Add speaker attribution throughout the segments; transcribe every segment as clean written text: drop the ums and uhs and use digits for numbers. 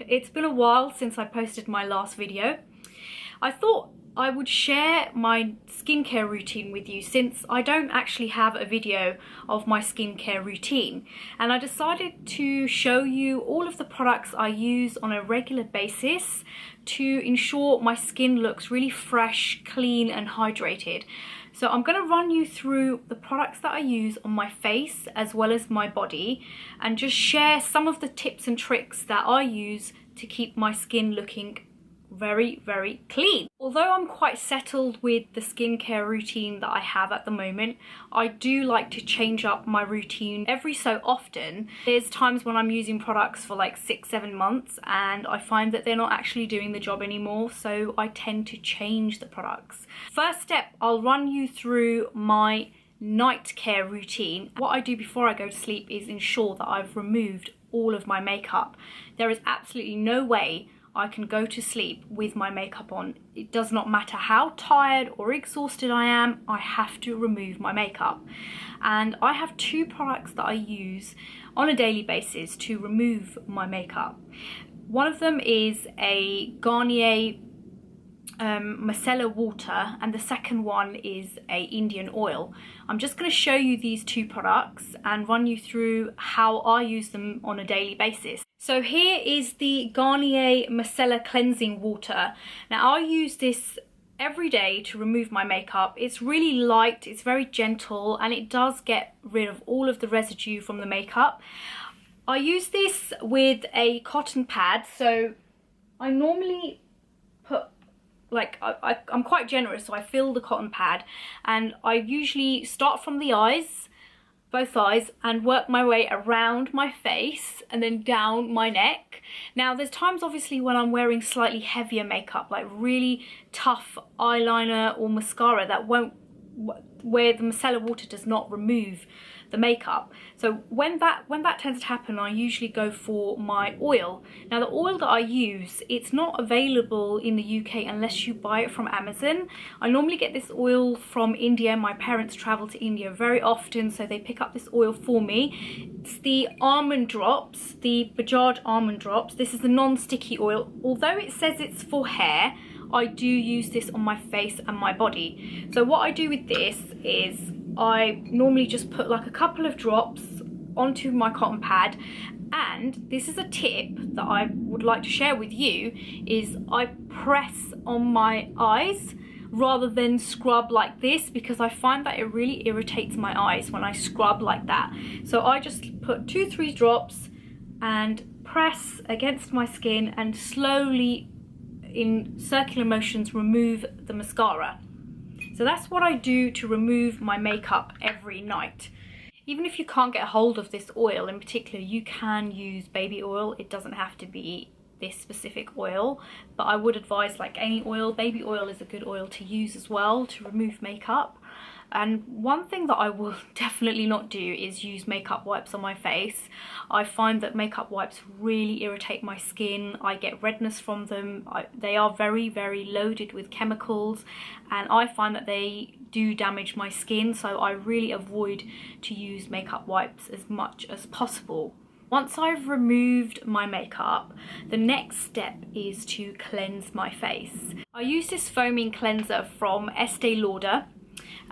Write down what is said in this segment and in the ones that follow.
Speaker 1: It's been a while since I posted my last video. I thought I would share my skincare routine with you since I don't actually have a video of my skincare routine, and I decided to show you all of the products I use on a regular basis to ensure my skin looks really fresh, clean and hydrated. So I'm going to run you through the products that I use on my face as well as my body, and just share some of the tips and tricks that I use to keep my skin looking very clean. Although I'm quite settled with the skincare routine that I have at the moment, I do like to change up my routine every so often. There's times when I'm using products for like 6-7 months and I find that they're not actually doing the job anymore, so I tend to change the products. First step, I'll run you through my night care routine. What I do before I go to sleep is ensure that I've removed all of my makeup. There is absolutely no way I can go to sleep with my makeup on. It does not matter how tired or exhausted I am, I have to remove my makeup. And I have 2 products that I use on a daily basis to remove my makeup. One of them is a Garnier Micellar water, and the second one is a Indian oil. I'm just going to show you these 2 products and run you through how I use them on a daily basis. So here is the Garnier Micellar cleansing water. Now I use this every day to remove my makeup. It's really light, it's very gentle, and it does get rid of all of the residue from the makeup. I use this with a cotton pad, so I normally put I'm quite generous, so I fill the cotton pad and I usually start from the eyes, both eyes, and work my way around my face and then down my neck. Now there's times obviously when I'm wearing slightly heavier makeup, like really tough eyeliner or mascara where the micellar water does not remove the makeup. So when that tends to happen, I usually go for my oil. Now the oil that I use, it's not available in the UK unless you buy it from Amazon. I normally get this oil from India. My parents travel to India very often, so they pick up this oil for me. It's the almond drops, the Bajaj almond drops. This is the non-sticky oil. Although it says it's for hair, I do use this on my face and my body. So what I do with this is I normally just put like a couple of drops onto my cotton pad, and this is a tip that I would like to share with you, is I press on my eyes rather than scrub like this, because I find that it really irritates my eyes when I scrub like that. So I just put 2-3 drops and press against my skin and slowly in circular motions remove the mascara. So that's what I do to remove my makeup every night. Even if you can't get hold of this oil in particular, you can use baby oil. It doesn't have to be this specific oil, but I would advise, like any oil, baby oil is a good oil to use as well to remove makeup. And one thing that I will definitely not do is use makeup wipes on my face. I find that makeup wipes really irritate my skin. I get redness from them. They are very loaded with chemicals, and I find that they do damage my skin, so I really avoid to use makeup wipes as much as possible. Once I've removed my makeup, the next step is to cleanse my face. I use this foaming cleanser from Estee Lauder,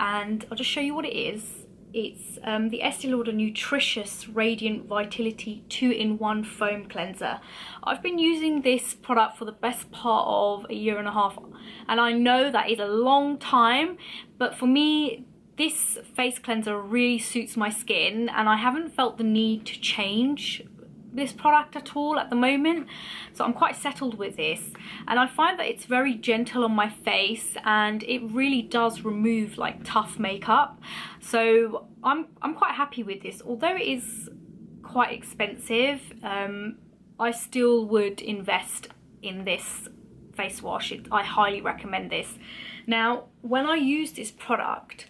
Speaker 1: and I'll just show you what it is. It's the Estee Lauder Nutritious Radiant Vitality 2-in-1 Foam Cleanser. I've been using this product for the best part of 1.5 years, and I know that is a long time, but for me this face cleanser really suits my skin, and I haven't felt the need to change this product at all at the moment, so I'm quite settled with this, and I find that it's very gentle on my face and it really does remove like tough makeup, so I'm quite happy with this. Although it is quite expensive, I still would invest in this face wash. I highly recommend this. Now when I use this product,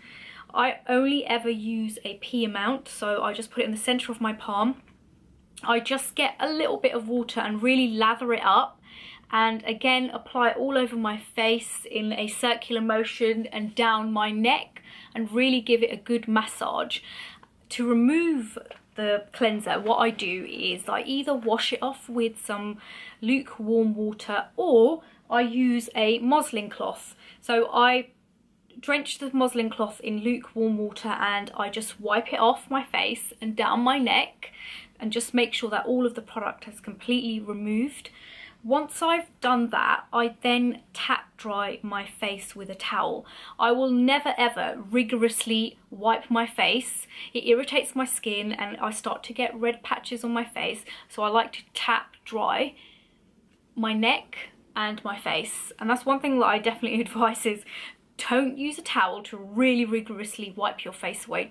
Speaker 1: I only ever use a pea amount, so I just put it in the center of my palm. I just get a little bit of water and really lather it up, and again apply it all over my face in a circular motion and down my neck, and really give it a good massage to remove the cleanser, what I do is I either wash it off with some lukewarm water, or I use a muslin cloth. So I drench the muslin cloth in lukewarm water and I just wipe it off my face and down my neck and just make sure that all of the product has completely removed. Once I've done that, I then tap dry my face with a towel. I will never ever rigorously wipe my face. It irritates my skin and I start to get red patches on my face. So I like to tap dry my neck and my face. And that's one thing that I definitely advise is don't use a towel to really rigorously wipe your face away.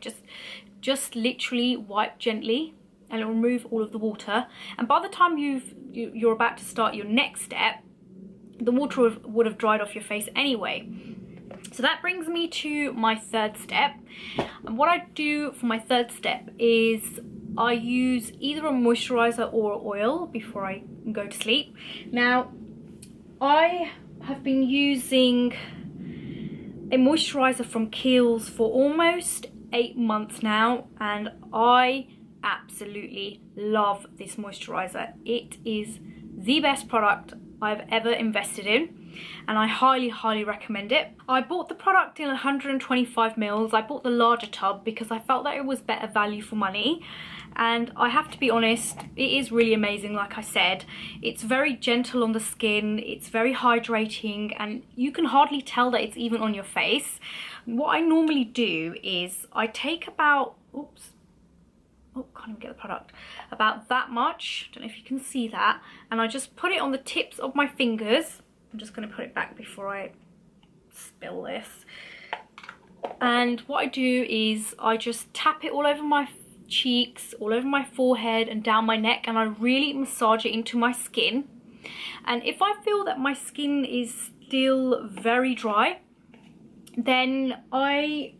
Speaker 1: Just literally wipe gently and it'll remove all of the water. And by the time you're about to start your next step, the water would have dried off your face anyway. So that brings me to my third step. And what I do for my third step is I use either a moisturizer or oil before I go to sleep. Now, I have been using a moisturizer from Kiels for almost 8 months now, and I absolutely love this moisturizer. It is the best product I've ever invested in, and I highly recommend it. I bought the product in 125 mils. I bought the larger tub because I felt that it was better value for money, and I have to be honest, it is really amazing. Like I said, it's very gentle on the skin, it's very hydrating, and you can hardly tell that it's even on your face. What I normally do is I take about, can't even get the product, about that much, don't know if you can see that, and I just put it on the tips of my fingers. I'm just going to put it back before I spill this. And what I do is I just tap it all over my cheeks, all over my forehead and down my neck, and I really massage it into my skin. And if I feel that my skin is still very dry, then I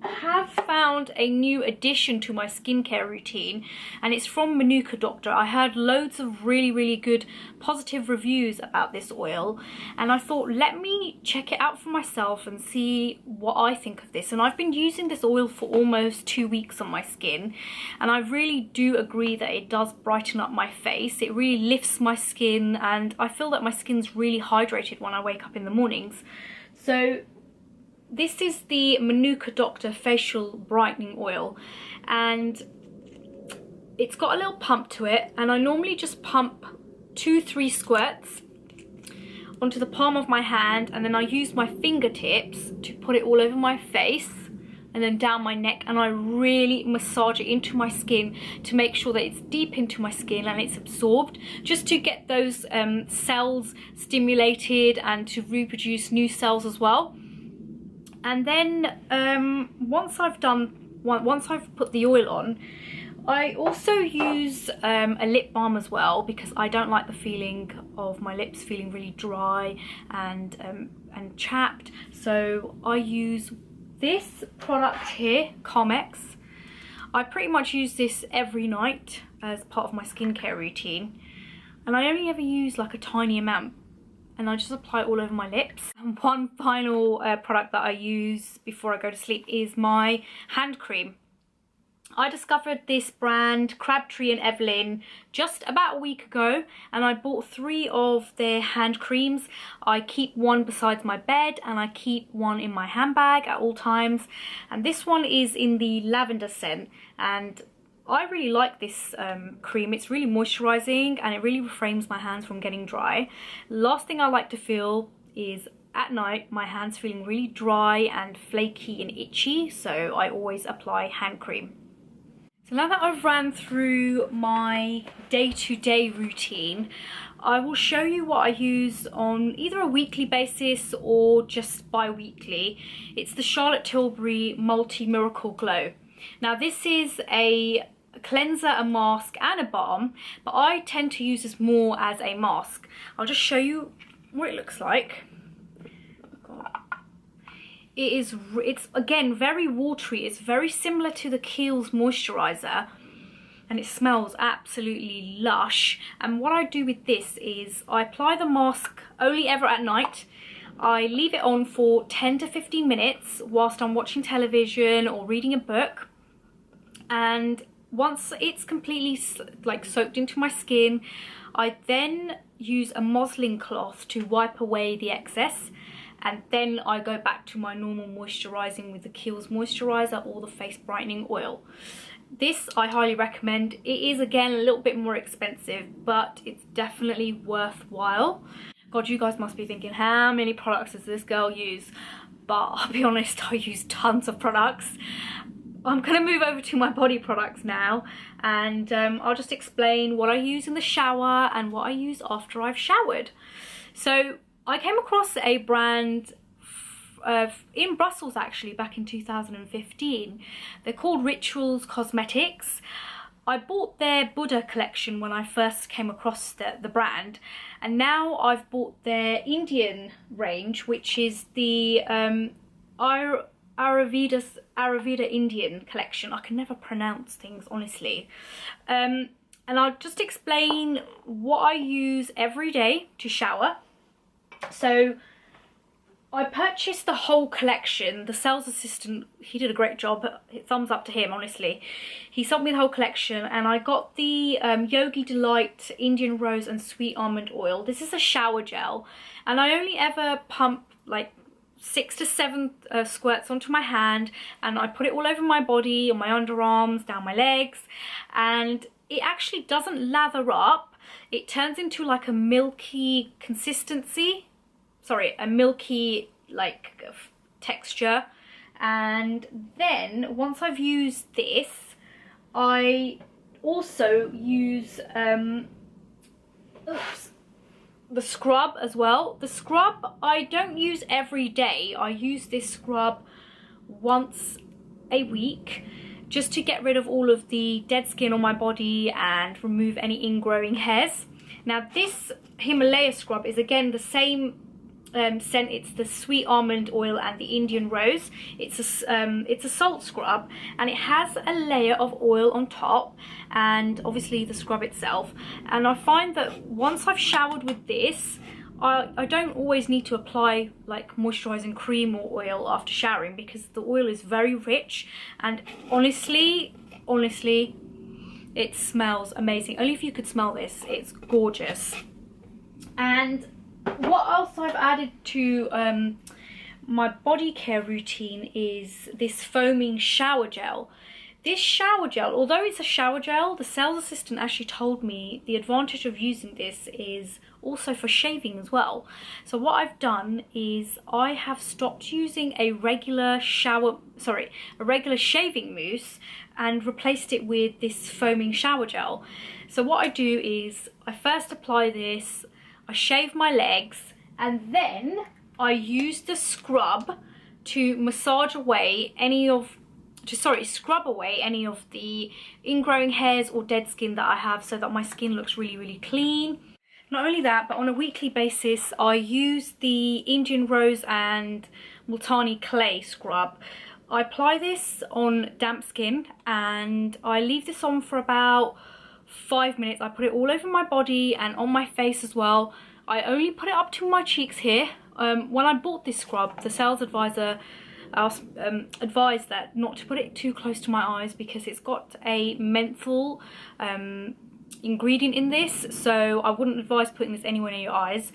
Speaker 1: have found a new addition to my skincare routine, and it's from Manuka Doctor. I heard loads of really good positive reviews about this oil, and I thought, let me check it out for myself and see what I think of this. And I've been using this oil for almost 2 weeks on my skin, and I really do agree that it does brighten up my face. It really lifts my skin, and I feel that my skin's really hydrated when I wake up in the mornings. So this is the Manuka Doctor Facial Brightening Oil, and it's got a little pump to it, and I normally just pump 2-3 squirts onto the palm of my hand, and then I use my fingertips to put it all over my face and then down my neck, and I really massage it into my skin to make sure that it's deep into my skin and it's absorbed, just to get those cells stimulated and to reproduce new cells as well. And then once I've put the oil on, I also use a lip balm as well, because I don't like the feeling of my lips feeling really dry and chapped. So I use this product here, Carmex. I pretty much use this every night as part of my skincare routine, and I only ever use like a tiny amount, and I just apply it all over my lips. And one final product that I use before I go to sleep is my hand cream. I discovered this brand, Crabtree and Evelyn, just about a week ago, and I bought 3 of their hand creams. I keep one beside my bed and I keep one in my handbag at all times. And this one is in the lavender scent, and I really like this cream. It's really moisturizing and it really refrains my hands from getting dry. Last thing I like to feel is at night my hands feeling really dry and flaky and itchy, so I always apply hand cream. So now that I've ran through my day-to-day routine, I will show you what I use on either a weekly basis or just bi-weekly. It's the Charlotte Tilbury Multi-Miracle Glow. Now this is a cleanser, a mask and a balm, but I tend to use this more as a mask. I'll just show you what it looks like. It's again very watery. It's very similar to the Kiels moisturizer, and it smells absolutely lush. And what I do with this is I apply the mask only ever at night. I leave it on for 10 to 15 minutes whilst I'm watching television or reading a book, and once it's completely like soaked into my skin, I then use a muslin cloth to wipe away the excess, and then I go back to my normal moisturising with the Kiels moisturiser or the face brightening oil. This I highly recommend. It is again a little bit more expensive, but it's definitely worthwhile. God, you guys must be thinking, how many products does this girl use? But I'll be honest, I use tons of products. I'm going to move over to my body products now, and I'll just explain what I use in the shower and what I use after I've showered. So I came across a brand in Brussels actually back in 2015. They're called Rituals Cosmetics. I bought their Buddha collection when I first came across the brand, and now I've bought their Indian range, which is the Ayurveda Indian collection. I can never pronounce things, honestly. And I'll just explain what I use every day to shower. So I purchased the whole collection. The sales assistant, he did a great job. Thumbs up to him, honestly. He sold me the whole collection, and I got the Yogi Delight Indian Rose and Sweet Almond Oil. This is a shower gel, and I only ever pump like 6 to 7 squirts onto my hand, and I put it all over my body, on my underarms, down my legs, and it actually doesn't lather up. It turns into like a milky consistency. Sorry, a milky like texture. And then once I've used this, I also use the scrub as well. The scrub I don't use every day. I use this scrub once a week just to get rid of all of the dead skin on my body and remove any ingrowing hairs. Now this Himalaya scrub is again the same scent. It's the Sweet Almond Oil and the Indian Rose. It's a salt scrub, and it has a layer of oil on top, and obviously the scrub itself. And I find that once I've showered with this, I don't always need to apply like moisturising cream or oil after showering, because the oil is very rich, and honestly it smells amazing. Only if you could smell this, it's gorgeous. And what else I've added to my body care routine is this foaming shower gel. This shower gel, although it's a shower gel, the sales assistant actually told me the advantage of using this is also for shaving as well. So what I've done is I have stopped using a regular shaving mousse and replaced it with this foaming shower gel. So what I do is I first apply this, I shave my legs, and then I use the scrub to massage away scrub away any of the ingrowing hairs or dead skin that I have, so that my skin looks really clean. Not only that, but on a weekly basis I use the Indian Rose and Multani clay scrub. I apply this on damp skin and I leave this on for about 5 minutes. I put it all over my body and on my face as well. I only put it up to my cheeks here. When I bought this scrub, the sales advisor advised that not to put it too close to my eyes because it's got a menthol ingredient in this, so I wouldn't advise putting this anywhere near your eyes.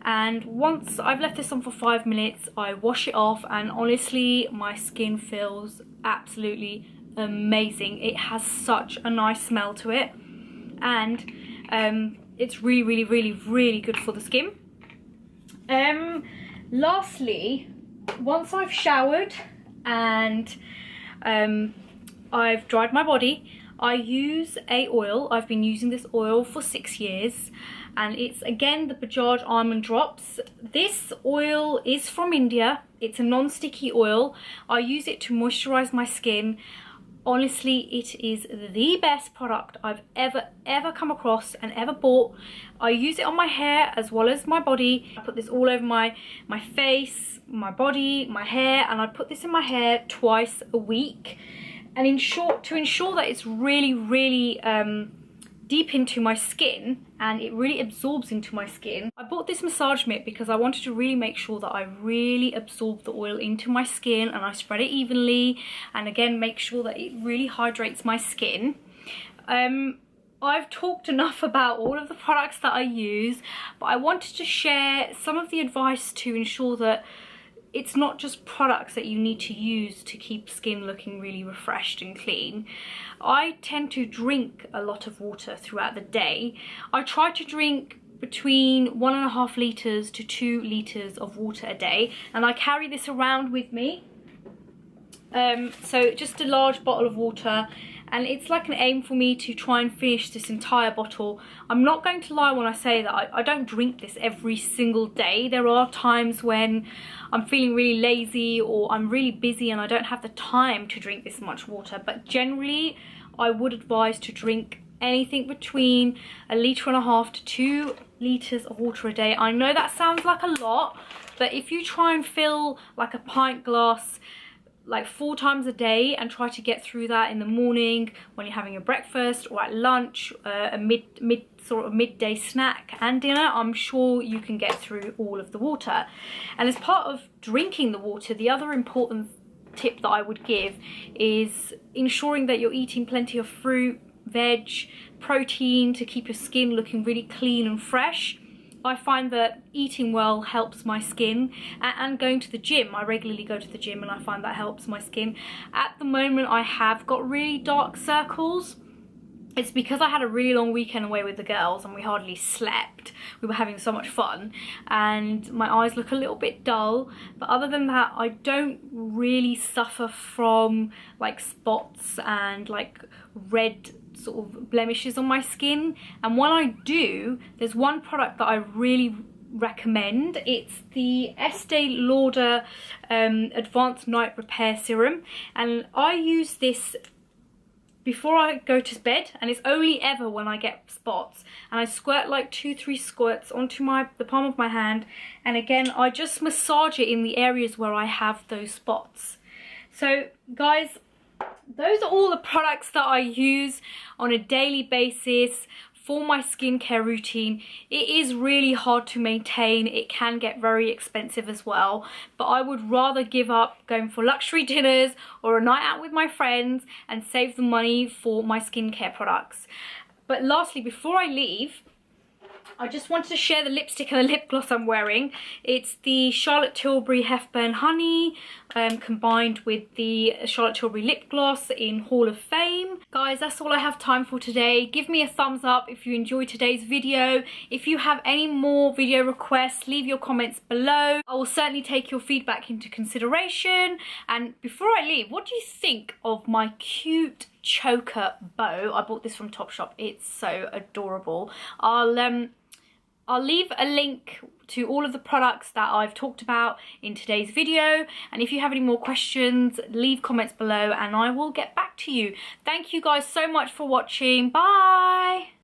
Speaker 1: And once I've left this on for 5 minutes, I wash it off, and honestly my skin feels absolutely amazing. It has such a nice smell to it, and it's really good for the skin. Lastly, once I've showered and I've dried my body, I use a oil. I've been using this oil for 6 years, and it's again the Bajaj Almond Drops. This oil is from India. It's a non-sticky oil. I use it to moisturize my skin. Honestly, it is the best product I've ever come across and ever bought. I use it on my hair as well as my body. I put this all over my face, my body, my hair, and I put this in my hair twice a week. And to ensure that it's really deep into my skin and it really absorbs into my skin, I bought this massage mitt because I wanted to really make sure that I really absorb the oil into my skin and I spread it evenly, and again make sure that it really hydrates my skin. I've talked enough about all of the products that I use, but I wanted to share some of the advice to ensure that it's not just products that you need to use to keep skin looking really refreshed and clean. I tend to drink a lot of water throughout the day. I try to drink between 1.5 litres to 2 litres of water a day, and I carry this around with me. So just a large bottle of water, and it's like an aim for me to try and finish this entire bottle. I'm not going to lie when I say that I don't drink this every single day. There are times when I'm feeling really lazy or I'm really busy and I don't have the time to drink this much water, but generally I would advise to drink anything between 1.5 litres to 2 litres of water a day. I know that sounds like a lot, but if you try and fill like a pint glass like 4 times a day and try to get through that in the morning when you're having a breakfast or at lunch, a midday snack and dinner, I'm sure you can get through all of the water. And as part of drinking the water, the other important tip that I would give is ensuring that you're eating plenty of fruit, veg, protein to keep your skin looking really clean and fresh. I find that eating well helps my skin, and going to the gym. I regularly go to the gym and I find that helps my skin. At the moment I have got really dark circles. It's because I had a really long weekend away with the girls and we hardly slept. We were having so much fun and my eyes look a little bit dull, but other than that I don't really suffer from like spots and like red sort of blemishes on my skin. And when I do, there's one product that I really recommend. It's the Estee Lauder Advanced Night Repair Serum, and I use this before I go to bed, and it's only ever when I get spots, and I squirt like 2-3 squirts onto the palm of my hand, and again I just massage it in the areas where I have those spots. So guys, those are all the products that I use on a daily basis for my skincare routine. It is really hard to maintain. It can get very expensive as well, but I would rather give up going for luxury dinners or a night out with my friends and save the money for my skincare products. But lastly, before I leave, I just wanted to share the lipstick and the lip gloss I'm wearing. It's the Charlotte Tilbury Hepburn Honey combined with the Charlotte Tilbury lip gloss in Hall of Fame. Guys, that's all I have time for today. Give me a thumbs up if you enjoyed today's video. If you have any more video requests, leave your comments below. I will certainly take your feedback into consideration. And before I leave, what do you think of my cute choker bow? I bought this from Topshop. It's so adorable. I'll leave a link to all of the products that I've talked about in today's video, and if you have any more questions, leave comments below and I will get back to you. Thank you guys so much for watching. Bye!